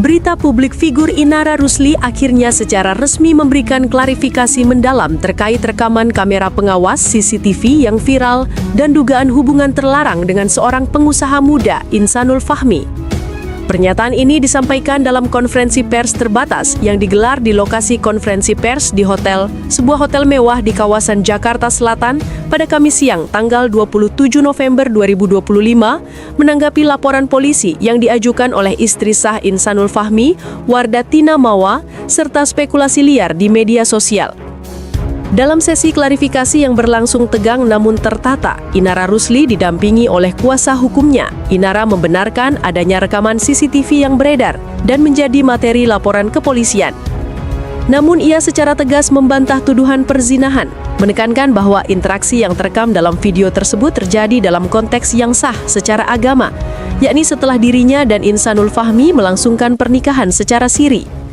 Berita publik figur Inara Rusli akhirnya secara resmi memberikan klarifikasi mendalam terkait rekaman kamera pengawas CCTV yang viral dan dugaan hubungan terlarang dengan seorang pengusaha muda, Insanul Fahmi. Pernyataan ini disampaikan dalam konferensi pers terbatas yang digelar di lokasi konferensi pers di sebuah hotel mewah di kawasan Jakarta Selatan pada Kamis siang tanggal 27 November 2025 menanggapi laporan polisi yang diajukan oleh istri sah Insanul Fahmi, Wardah Tina Mawa, serta spekulasi liar di media sosial. Dalam sesi klarifikasi yang berlangsung tegang namun tertata, Inara Rusli didampingi oleh kuasa hukumnya. Inara membenarkan adanya rekaman CCTV yang beredar dan menjadi materi laporan kepolisian. Namun ia secara tegas membantah tuduhan perzinahan, menekankan bahwa interaksi yang terekam dalam video tersebut terjadi dalam konteks yang sah secara agama, yakni setelah dirinya dan Insanul Fahmi melangsungkan pernikahan secara siri.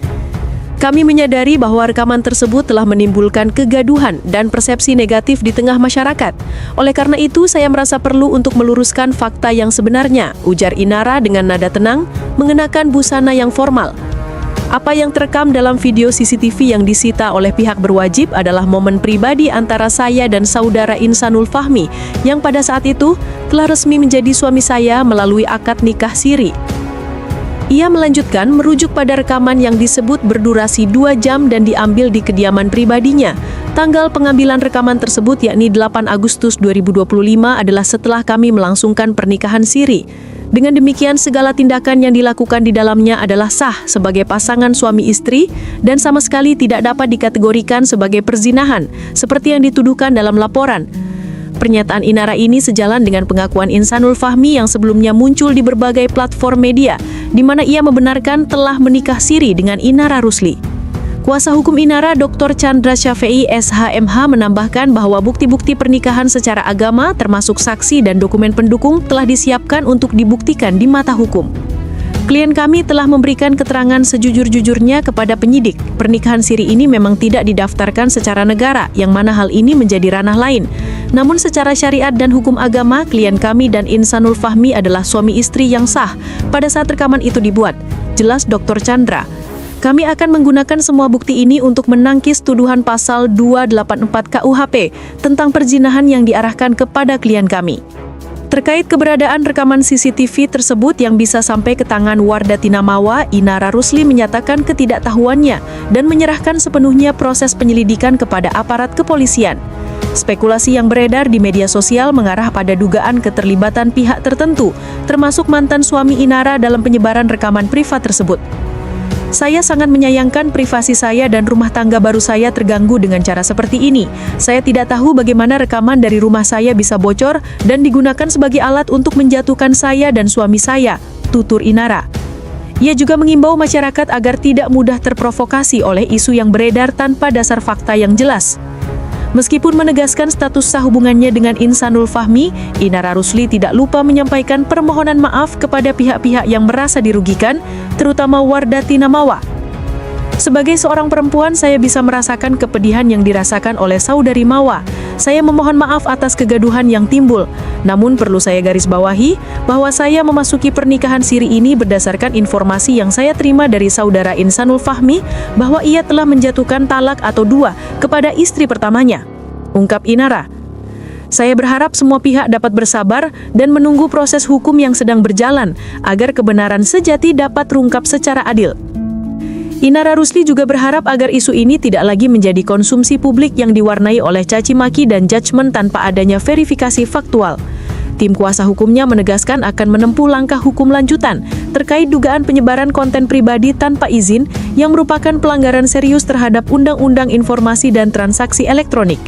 Kami menyadari bahwa rekaman tersebut telah menimbulkan kegaduhan dan persepsi negatif di tengah masyarakat. Oleh karena itu, saya merasa perlu untuk meluruskan fakta yang sebenarnya, ujar Inara dengan nada tenang, mengenakan busana yang formal. Apa yang terekam dalam video CCTV yang disita oleh pihak berwajib adalah momen pribadi antara saya dan saudara Insanul Fahmi, yang pada saat itu telah resmi menjadi suami saya melalui akad nikah siri. Ia melanjutkan merujuk pada rekaman yang disebut berdurasi 2 jam dan diambil di kediaman pribadinya. Tanggal pengambilan rekaman tersebut yakni 8 Agustus 2025 adalah setelah kami melangsungkan pernikahan siri. Dengan demikian segala tindakan yang dilakukan di dalamnya adalah sah sebagai pasangan suami istri dan sama sekali tidak dapat dikategorikan sebagai perzinahan seperti yang dituduhkan dalam laporan. Pernyataan Inara ini sejalan dengan pengakuan Insanul Fahmi yang sebelumnya muncul di berbagai platform media, di mana ia membenarkan telah menikah siri dengan Inara Rusli. Kuasa hukum Inara, Dr. Chandra Syafei, SHMH, menambahkan bahwa bukti-bukti pernikahan secara agama, termasuk saksi dan dokumen pendukung, telah disiapkan untuk dibuktikan di mata hukum. Klien kami telah memberikan keterangan sejujur-jujurnya kepada penyidik. Pernikahan siri ini memang tidak didaftarkan secara negara, yang mana hal ini menjadi ranah lain. Namun secara syariat dan hukum agama, klien kami dan Insanul Fahmi adalah suami istri yang sah pada saat rekaman itu dibuat. Jelas Dr. Chandra. Kami akan menggunakan semua bukti ini untuk menangkis tuduhan pasal 284 KUHP tentang perzinahan yang diarahkan kepada klien kami. Terkait keberadaan rekaman CCTV tersebut yang bisa sampai ke tangan Wardah Tina Mawa, Inara Rusli menyatakan ketidaktahuannya dan menyerahkan sepenuhnya proses penyelidikan kepada aparat kepolisian. Spekulasi yang beredar di media sosial mengarah pada dugaan keterlibatan pihak tertentu, termasuk mantan suami Inara dalam penyebaran rekaman privat tersebut. Saya sangat menyayangkan privasi saya dan rumah tangga baru saya terganggu dengan cara seperti ini. Saya tidak tahu bagaimana rekaman dari rumah saya bisa bocor dan digunakan sebagai alat untuk menjatuhkan saya dan suami saya, tutur Inara. Ia juga mengimbau masyarakat agar tidak mudah terprovokasi oleh isu yang beredar tanpa dasar fakta yang jelas. Meskipun menegaskan status sah hubungannya dengan Insanul Fahmi, Inara Rusli tidak lupa menyampaikan permohonan maaf kepada pihak-pihak yang merasa dirugikan, terutama Wardah Tina Mawa. Sebagai seorang perempuan, saya bisa merasakan kepedihan yang dirasakan oleh saudari Mawa. Saya memohon maaf atas kegaduhan yang timbul. Namun perlu saya garis bawahi bahwa saya memasuki pernikahan siri ini berdasarkan informasi yang saya terima dari saudara Insanul Fahmi bahwa ia telah menjatuhkan talak atau 2 kepada istri pertamanya, ungkap Inara. Saya berharap semua pihak dapat bersabar dan menunggu proses hukum yang sedang berjalan agar kebenaran sejati dapat terungkap secara adil. Inara Rusli juga berharap agar isu ini tidak lagi menjadi konsumsi publik yang diwarnai oleh caci maki dan judgement tanpa adanya verifikasi faktual. Tim kuasa hukumnya menegaskan akan menempuh langkah hukum lanjutan terkait dugaan penyebaran konten pribadi tanpa izin yang merupakan pelanggaran serius terhadap Undang-Undang Informasi dan Transaksi Elektronik.